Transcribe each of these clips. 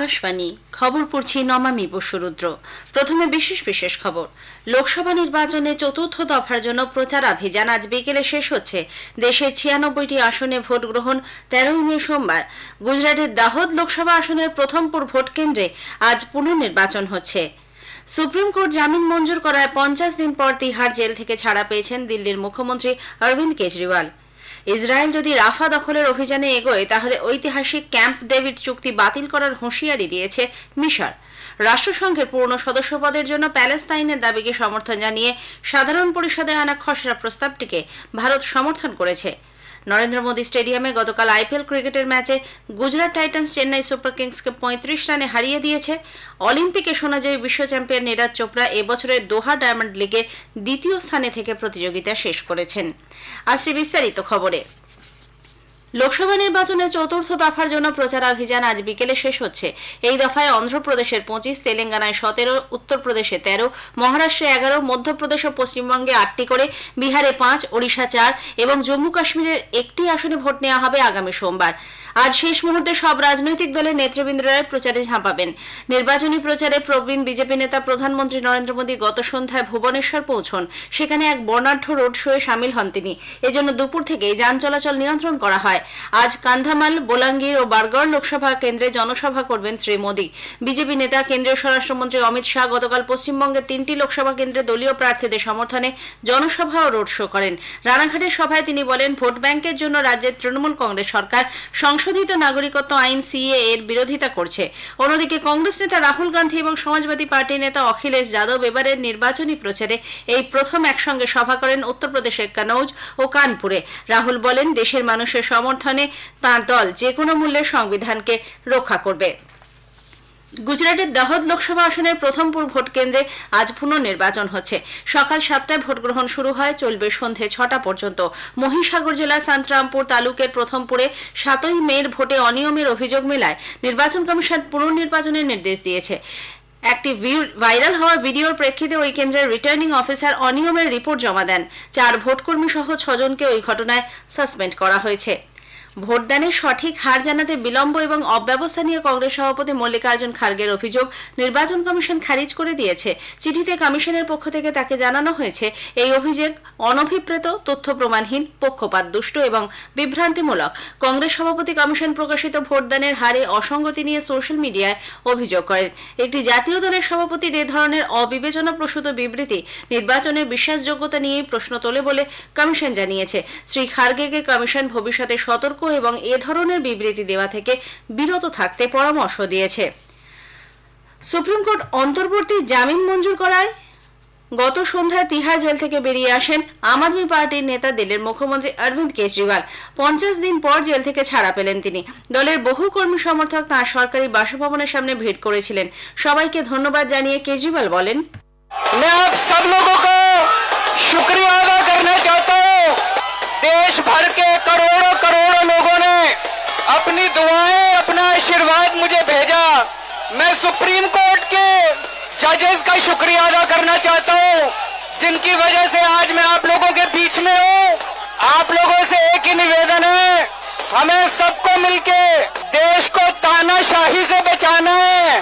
আকাশবাণী খবর পড়ছি নমামি বসুরুদ্র। প্রথমে বিশেষ খবর। লোকসভা নির্বাচনে চতুর্থ দফার জন্য প্রচার অভিযান আজ বিকেলে শেষ হচ্ছে। দেশের 96টি আসনে ভোট গ্রহণ 13 মে সোমবার। গুজরাটের দাহোদ লোকসভা আসনের প্রথমপুর ভোট কেন্দ্রে আজ পুনর্নির্বাচন হচ্ছে। সুপ্রিম কোর্ট জামিন মঞ্জুর করায় 50 দিন পর তিহার জেল থেকে ছাড়া পেয়েছেন দিল্লির মুখ্যমন্ত্রী অরবিন্দ কেজরিওয়াল। ইসরায়েল যদি রাফা দখলের অভিযানে এগোয় তাহলে ঐতিহাসিক ক্যাম্প ডেভিড চুক্তি বাতিল করার হুঁশিয়ারি দিয়েছে মিশর। রাষ্ট্রসংঘের পূর্ণ সদস্যপদের জন্য প্যালেস্তাইনের দাবিকে সমর্থন জানিয়ে সাধারণ পরিষদে আনা খসড়া প্রস্তাবটিকে ভারত সমর্থন করেছে। নরেন্দ্র মোদী স্টেডিয়ামে গতকাল আইপিএল ক্রিকেটের ম্যাচে গুজরাট টাইটান্স চেন্নাই সুপার কিংসকে 35 রানে হারিয়ে দিয়েছে। অলিম্পিকে সোনাজয়ী বিশ্ব চ্যাম্পিয়ন নীরজ চোপড়া এবছরের দোহা ডায়মন্ড লিগে দ্বিতীয় স্থানে থেকে প্রতিযোগিতা শেষ করেছেন। আসছে বিস্তারিত খবরে। লোকসভা নির্বাচনের চতুর্থ দফার জন্য প্রচারাভিযান আজ বিকেলে শেষ হচ্ছে। এই দফায় অন্ধ্রপ্রদেশের 25, তেলেঙ্গানায় 17, উত্তরপ্রদেশে 13, মহারাষ্ট্রে 11, মধ্যপ্রদেশ ও পশ্চিমবঙ্গে 8টি করে, বিহারে 5, ওড়িশা 4 এবং জম্মু কাশ্মীরের 1টি আসনে ভোট নেওয়া হবে আগামী সোমবার। আজ শেষ মুহূর্তে সব রাজনৈতিক দলের নেতৃবৃন্দরা প্রচারে ঝাঁপাবেন। নির্বাচনী প্রচারে প্রবীণ বিজেপি নেতা প্রধানমন্ত্রী নরেন্দ্র মোদী গত সন্ধ্যায় ভুবনেশ্বর পৌঁছন। সেখানে এক বর্ণাঢ্য রোড শোয়ে সামিল হন তিনি। এজন্য দুপুর থেকেই যান চলাচল নিয়ন্ত্রণ করা হয়। আজ কান্ধামাল, বোলাঙ্গীর ও বারগড় লোকসভা কেন্দ্রে জনসভা করবেন শ্রী মোদী। বিজেপি নেতা কেন্দ্রীয় স্বরাষ্ট্রমন্ত্রী অমিত শাহ গতকাল পশ্চিমবঙ্গের 3টি লোকসভা কেন্দ্রে দলীয় প্রার্থীদের সমর্থনে জনসভা ও রোড শো করেন। রানাঘাটের সভায় তিনি বলেন, ভোট ব্যাংকের জন্য রাজ্যের তৃণমূল কংগ্রেস সরকার সংশোধিত নাগরিকত্ব আইন সিএএ এর বিরোধিতা করছে। অন্যদিকে কংগ্রেস নেতা রাহুল গান্ধী এবং সমাজবাদী পার্টির নেতা অখিলেশ যাদব এবারের নির্বাচনী প্রচারে এই প্রথম একসঙ্গে সভা করেন উত্তরপ্রদেশের কনৌজ ও কানপুরে। রাহুল বলেন, দেশের মানুষের সমর্থনে তাঁর দল যে কোনো মূল্যে সংবিধানকে রক্ষা করবে। গুজরাটের দাহোদ লোকসভা আসনের প্রথমপুর ভোট কেন্দ্রে আজ পুনর্নির্বাচন হচ্ছে। সকাল 7টায় ভোট গ্রহণ শুরু হয়, চলবে সন্ধে 6টা পর্যন্ত। মহিসাগর জেলার সান্তরামপুর তালুকের প্রথমপুরে 7ই মের ভোটে অনিয়মের অভিযোগ মেলায় নির্বাচন কমিশন পুনর্নির্বাচনের নির্দেশ দিয়েছে। একটি ভাইরাল হওয়া ভিডিওর প্রেক্ষিতে ওই কেন্দ্রের রিটার্নিং অফিসার অনিয়মের রিপোর্ট জমা দেন। 4 ভোটকর্মী সহ 6 জনকে ওই ঘটনায় সাসপেন্ড করা হয়েছে। ভোটদানের সঠিক হার জানাতে বিলম্ব এবং অব্যবস্থা নিয়ে কংগ্রেস সভাপতি মল্লিকার্জুন খার্গের অভিযোগ নির্বাচন কমিশন খারিজ করে দিয়েছে। চিঠিতে কমিশনের পক্ষ থেকে তাকে জানানো হয়েছে, এই অভিযোগ অনভিপ্রেত, তথ্য প্রমাণহীন, পক্ষপাত দুষ্ট এবং বিভ্রান্তিমূলক। কংগ্রেস সভাপতি কমিশন প্রকাশিত ভোটদানের হারে অসঙ্গতি নিয়ে সোশ্যাল মিডিয়ায় অভিযোগ করেন। একটি জাতীয় দলের সভাপতির এ ধরনের অবিবেচনাপ্রসূত বিবৃতি নির্বাচনের বিশ্বাসযোগ্যতা নিয়েই প্রশ্ন তোলে বলে কমিশন জানিয়েছে। শ্রী খার্গেকে কমিশন ভবিষ্যতে সতর্ক এবং এ ধরনের বিবৃতি দেওয়া থেকে বিরত থাকতে পরামর্শ দিয়েছে। সুপ্রিম কোর্ট অন্তর্বর্তী জামিন মঞ্জুর করায় গত সন্ধ্যায় তিহার জেল থেকে বেরিয়ে আসেন আম আদমি পার্টির নেতা দিল্লির মুখ্যমন্ত্রী অরবিন্দ কেজরিওয়াল। 50 দিন পর জেল থেকে ছাড়া পেলেন তিনি। দলের বহু কর্মী সমর্থক তাঁর সরকারি বাসভবনের সামনে ভিড় করেছিলেন। সবাইকে ধন্যবাদ জানিয়ে কেজরিওয়াল বলেন, शुक्रिया अदा करना चाहता हूँ। देश भर के करोड़ों लोगों ने अपनी दुआएं, अपना आशीर्वाद मुझे भेजा। मैं सुप्रीम कोर्ट के जजेस का शुक्रिया अदा करना चाहता हूँ, जिनकी वजह से आज मैं आप लोगों के बीच में हूँ। आप लोगों से एक ही निवेदन है, हमें सबको मिलके देश को तानाशाही से बचाना है।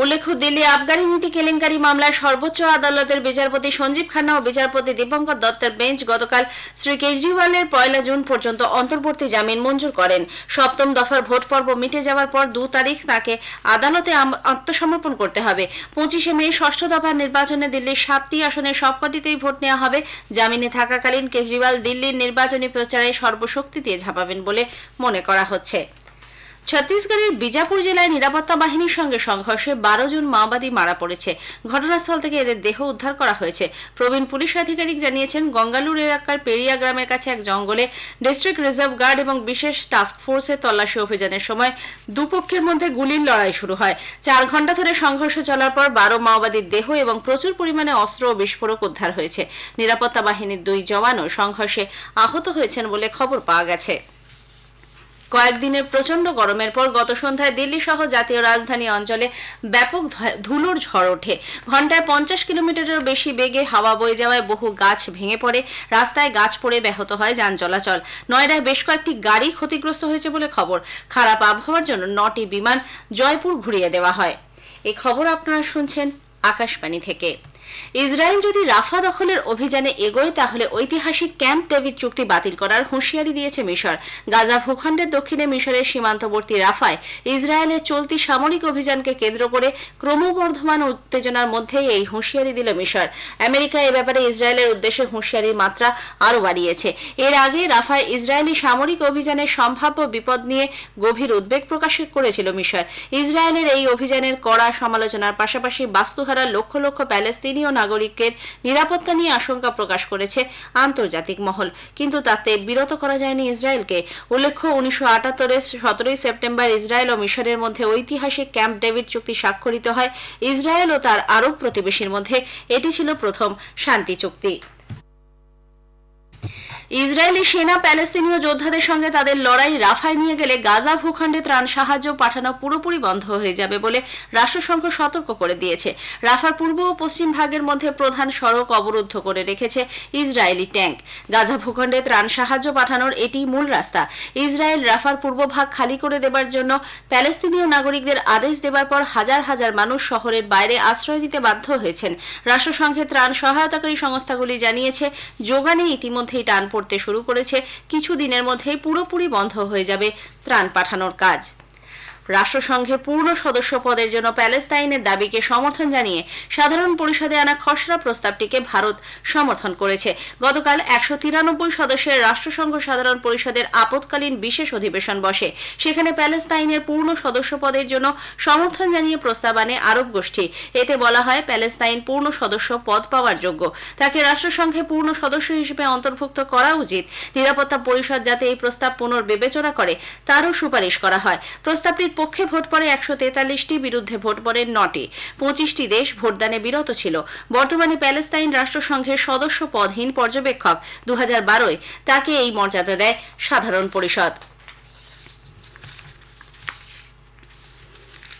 উল্লেখ্য, দিল্লি আবগারি নীতি কেলেঙ্কারি মামলায় সর্বোচ্চ আদালতের বিচারপতি সঞ্জীব খান্না ও বিচারপতি দীপঙ্কর দত্তের বেঞ্চ গতকাল শ্রী কেজরিওয়ালের 1 জুন পর্যন্ত অন্তর্বর্তী জামিন মঞ্জুর করেন। সপ্তম দফার ভোট পর্ব মিটে যাওয়ার পর 2 তারিখ তাকে আদালতে আত্মসমর্পণ করতে হবে। 25 মে ষষ্ঠ দফার নির্বাচনে দিল্লির 7টি আসনের সবকটিতেই ভোট নেওয়া হবে। জামিনে থাকাকালীন কেজরিওয়াল দিল্লির নির্বাচনী প্রচারে সর্বশক্তি দিয়ে ঝাঁপাবেন বলে মনে করা হচ্ছে। ছত্তিশগড়ের বিজাপুর জেলায় নিরাপত্তা বাহিনীর সঙ্গে সংঘর্ষে 12 জন মাওবাদী মারা পড়েছে। ঘটনাস্থল থেকে এদের দেহ উদ্ধার করা হয়েছে। প্রবীণ পুলিশ আধিকারিক জানিয়েছেন, গঙ্গালুর এলাকার পেরিয়া গ্রামের কাছে এক জঙ্গলে ডিস্ট্রিক্ট রিজার্ভ গার্ড এবং বিশেষ টাস্ক ফোর্সের তল্লাশি অভিযানের সময় দুপক্ষের মধ্যে গুলির লড়াই শুরু হয়। 4 ঘণ্টা ধরে সংঘর্ষ চলার পর 12 মাওবাদীর দেহ এবং প্রচুর পরিমাণে অস্ত্র ও বিস্ফোরক উদ্ধার হয়েছে। নিরাপত্তা বাহিনীর 2 জওয়ানও সংঘর্ষে আহত হয়েছেন বলে খবর পাওয়া গেছে। কয়েকদিনের প্রচণ্ড গরমের পর গত সন্ধ্যায় দিল্লি সহ জাতীয় রাজধানী অঞ্চলে ব্যাপক ধুলোর ঝড় ওঠে। ঘন্টায় 50 কিলোমিটারেরও বেশি বেগে হাওয়া বয়ে যাওয়ায় বহু গাছ ভেঙে পড়ে, রাস্তায় গাছ পড়ে ব্যাহত হয় যান চলাচল। নয়ডায় বেশ কয়েকটি গাড়ি ক্ষতিগ্রস্ত হয়েছে বলে খবর। খারাপ আবহাওয়ার জন্য 9টি বিমান জয়পুর ঘুরিয়ে দেওয়া হয়। এই খবর আপনারা শুনছেন আকাশবাণী থেকে। ইসরায়েল যদি রাফা দখলের অভিযানে এগোয় তাহলে ঐতিহাসিক ক্যাম্প ডেভিড চুক্তি বাতিল করার হুঁশিয়ারি দিয়েছে মিশর। গাজা ভূখণ্ডের দক্ষিণে মিশরের সীমান্তবর্তী রাফায় ইসরায়েলের চলতি সামরিক অভিযানকে কেন্দ্র করে ক্রমবর্ধমান উত্তেজনার মধ্যেই এই হুঁশিয়ারি দিল মিশর। আমেরিকা এ ব্যাপারে ইসরায়েলের উদ্দেশ্যে হুঁশিয়ারির মাত্রা আরও বাড়িয়েছে। এর আগে রাফায় ইসরায়েলি সামরিক অভিযানের সম্ভাব্য বিপদ নিয়ে গভীর উদ্বেগ প্রকাশ করেছিল মিশর। ইসরায়েলের এই অভিযানের কড়া সমালোচনার পাশাপাশি বাস্তুহারা লক্ষ লক্ষ প্যালেস্তিনীয় নাগরিকের নিরাপত্তা নিয়ে আশঙ্কা প্রকাশ করেছে আন্তর্জাতিক মহল, কিন্তু তাতে বিরত করা যায়নি ইসরায়েলকে। উল্লেখ্য 1978-এর 17 সেপ্টেম্বর ইসরায়েল ও মিশরের মধ্যে ঐতিহাসিক ক্যাম্প ডেভিড চুক্তি স্বাক্ষরিত হয়। ইসরায়েল ও তার আরব প্রতিবেশীর মধ্যে এটি ছিল প্রথম শান্তি চুক্তি। ইসরায়েলি সেনা প্যালেস্তিনীয় যোদ্ধাদের সঙ্গে তাদের লড়াই রাফায় নিয়ে গেলে গাজা ভূখণ্ডে ত্রাণ সাহায্য পাঠানো পুরোপুরি বন্ধ হয়ে যাবে বলে রাষ্ট্রসংঘ সতর্ক করে দিয়েছে। রাফার পূর্ব ও পশ্চিম ভাগের মধ্যে প্রধান সড়ক অবরুদ্ধ করে রেখেছে ইসরায়েলি ট্যাঙ্ক। গাজা ভূখণ্ডে ত্রাণ সাহায্য পাঠানোর এটি মূল রাস্তা। ইসরায়েল রাফার পূর্ব ভাগ খালি করে দেবার জন্য প্যালেস্তিনীয় নাগরিকদের আদেশ দেবার পর হাজার হাজার মানুষ শহরের বাইরে আশ্রয় নিতে বাধ্য হয়েছেন। রাষ্ট্রসংঘের ত্রাণ সহায়তাকারী সংস্থাগুলি জানিয়েছে যোগানে ইতিমধ্যেই টান পড়তে শুরু করেছে। কিছুদিনের মধ্যেই পুরোপুরি বন্ধ হয়ে যাবে ত্রাণ পাঠানোর কাজ। রাষ্ট্রসংঘের পূর্ণ সদস্য পদের জন্য প্যালেস্তাইনের দাবিকে সমর্থন জানিয়ে সাধারণ পরিষদে আনা খসড়া প্রস্তাবটিকে ভারত সমর্থন করেছে। গতকাল 193 সদস্যের রাষ্ট্রসংঘ সাধারণ পরিষদের আপৎকালীন বিশেষ অধিবেশন বসে। সেখানে প্যালেস্তাইনের পূর্ণ সদস্য পদের জন্য সমর্থন জানিয়ে প্রস্তাব আনে আরব গোষ্ঠী। এতে বলা হয় প্যালেস্তাইন পূর্ণ সদস্য পদ পাওয়ার যোগ্য, তাকে রাষ্ট্রসংঘে পূর্ণ সদস্য হিসেবে অন্তর্ভুক্ত করা উচিত। নিরাপত্তা পরিষদ যাতে এই প্রস্তাব পুনর্বিবেচনা করে তারও সুপারিশ করা হয়। প্রস্তাবটির পক্ষে ভোট পড়ে 143টি, বিরুদ্ধে ভোট পড়ে 9টি। 25টি দেশ ভোটদানে বিরত ছিল। বর্তমানে প্যালেস্তাইন রাষ্ট্রসংঘের সদস্য পদহীন পর্যবেক্ষক। 2012-এ তাকে এই মর্যাদা দেয় সাধারণ পরিষদ।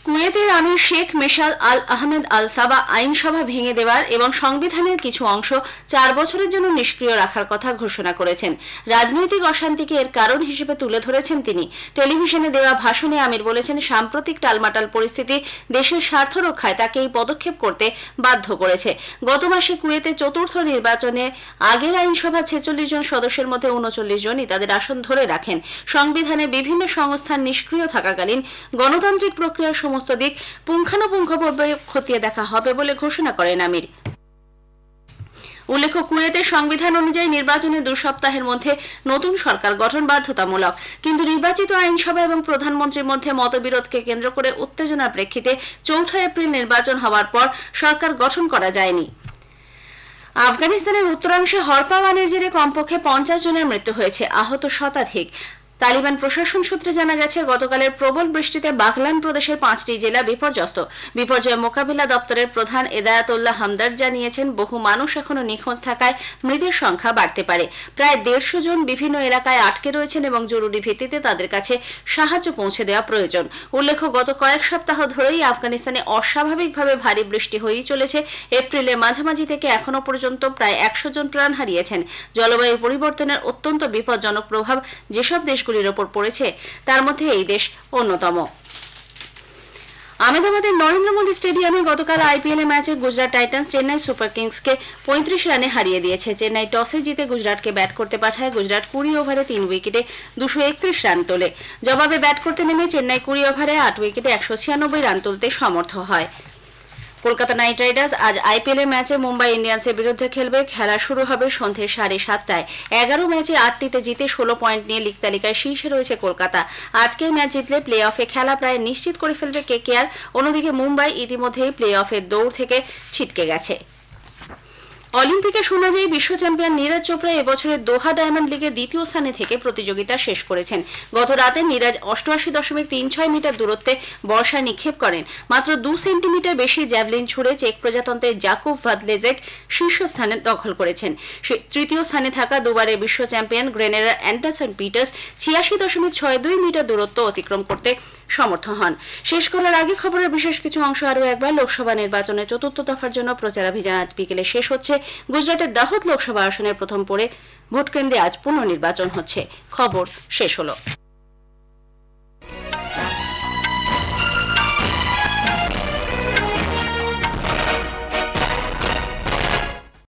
কুয়েতের আমির শেখ মেশাল আল আহমেদ আল সাবা আইনসভা ভেঙে দেওয়ার এবং সংবিধানের কিছু অংশ 4 বছরের জন্য নিষ্ক্রিয় রাখার কথা ঘোষণা করেছেন। রাজনৈতিক অশান্তিকে এর কারণ হিসেবে তুলে ধরেছেন তিনি। টেলিভিশনে দেওয়া ভাষণে আমির বলেছেন সাম্প্রতিক টালমাটাল পরিস্থিতি দেশের স্বার্থ রক্ষায় তাকে এই পদক্ষেপ করতে বাধ্য করেছে। গত মাসে কুয়েতে চতুর্থ নির্বাচনে আগের আইনসভা 46 জন সদস্যের মধ্যে 39 জনই তাদের আসন ধরে রাখেন। সংবিধানে বিভিন্ন সংস্থান নিষ্ক্রিয় থাকাকালীন গণতান্ত্রিক প্রক্রিয়ার সমস্ত দিক পুঙ্খানুপুঙ্খভাবে খতিয়ে দেখা হবে বলে ঘোষণা করেন আমির। উল্লেখ্য কুয়েতের সংবিধান অনুযায়ী নির্বাচনের 2 সপ্তাহের মধ্যে নতুন সরকার গঠন বাধ্যতামূলক, কিন্তু নির্বাচিত আইনসভা এবং প্রধানমন্ত্রীর মধ্যে মতবিরোধকে কেন্দ্র করে উত্তেজনার প্রেক্ষিতে 4 এপ্রিল নির্বাচন হওয়ার পর সরকার গঠন করা যায়নি। আফগানিস্তানের উত্তরাংশে হরপাওয়ানের জেরে কমপক্ষে 50 জনের মৃত্যু হয়েছে, আহত শতাধিক। তালিবান প্রশাসন সূত্রে জানা গেছে গতকালের প্রবল বৃষ্টিতে বাগলান প্রদেশের 5টি জেলা বিপর্যস্ত। বিপর্যয় মোকাবিলা দপ্তরের প্রধান এদায়াতুল্লাহ হামদার জানিয়েছেন বহু মানুষ এখনো নিখোঁজ থাকায় মৃতের সংখ্যা বাড়তে পারে। প্রায় 150 জন বিভিন্ন এলাকায় আটকে রয়েছেন এবং জরুরি ভিত্তিতে তাদের কাছে সাহায্য পৌঁছে দেওয়া প্রয়োজন। উল্লেখ্য গত কয়েক সপ্তাহ ধরেই আফগানিস্তানে অস্বাভাবিকভাবে ভারী বৃষ্টি হয়েই চলেছে। এপ্রিলের মাঝামাঝি থেকে এখনো পর্যন্ত প্রায় 100 জন প্রাণ হারিয়েছেন। জলবায়ু পরিবর্তনের অত্যন্ত বিপজ্জনক প্রভাব যেসব দেশগুলির ওপর পড়েছে তার মধ্যে এই দেশ অন্যতম। আহমেদাবাদের নরেন্দ্র মোদী স্টেডিয়ামে গতকাল আইপিএল ম্যাচে গুজরাট টাইটান্স চেন্নাই সুপার কিংসকে 35 রানে হারিয়ে দিয়েছে। চেন্নাই টসে জিতে গুজরাটকে ব্যাট করতে পাঠায়। গুজরাট 20 ওভারে 3 উইকেটে 231 রান তোলে। জবাবে ব্যাট করতে নেমে চেন্নাই 20 ওভারে 8 উইকেটে 196 রান তুলতে সমর্থ হয়। কলকাতা নাইট রাইডার্স আজ আইপিএল এর ম্যাচে মুম্বাই ইন্ডিয়ান্সের বিরুদ্ধে খেলবে। খেলা শুরু হবে সন্ধ্যে 7:30টায়। 11 ম্যাচে 8টিতে জিতে 16 পয়েন্ট নিয়ে লিগ তালিকায় শীর্ষে রয়েছে কলকাতা। আজকের ম্যাচ জিতলে প্লে অফে খেলা প্রায় নিশ্চিত করে ফেলবে কেকেআর। অন্যদিকে মুম্বাই ইতিমধ্যেই প্লে অফের দৌড় থেকে ছিটকে গেছে। অলিম্পিকে সোনাজয়ী বিশ্ব চ্যাম্পিয়ন নীরজ চোপড়া এবছরের দোহা ডায়মন্ড লিগে দ্বিতীয় স্থানে থেকে প্রতিযোগিতা শেষ করেছেন। গত রাতে নীরজ 88.36 মিটার দূরত্বে বর্ষা নিক্ষেপ করেন। মাত্র 2 সেন্টিমিটার বেশি জ্যাভলিন ছুড়ে চেক প্রজাতন্ত্রের জাকুব ভাদলেজেক শীর্ষস্থানে দখল করেছেন। তৃতীয় স্থানে থাকা দুবারের বিশ্ব চ্যাম্পিয়ন গ্রেনেডার অ্যান্ডারসন পিটার্স 86.62 মিটার দূরত্ব অতিক্রম করতে সমর্থ হন। শেষ করার আগে খবরের বিশেষ কিছু অংশ আরও একবার। লোকসভা নির্বাচনে চতুর্থ দফার জন্য প্রচারাভিযান আজ বিকেলে শেষ হচ্ছে। গুজরাটের দাহোদ লোকসভা আসনের প্রথম পড়ে ভোটকেন্দ্রে আজ পুনর্নির্বাচন হচ্ছে। খবর শেষ হলো।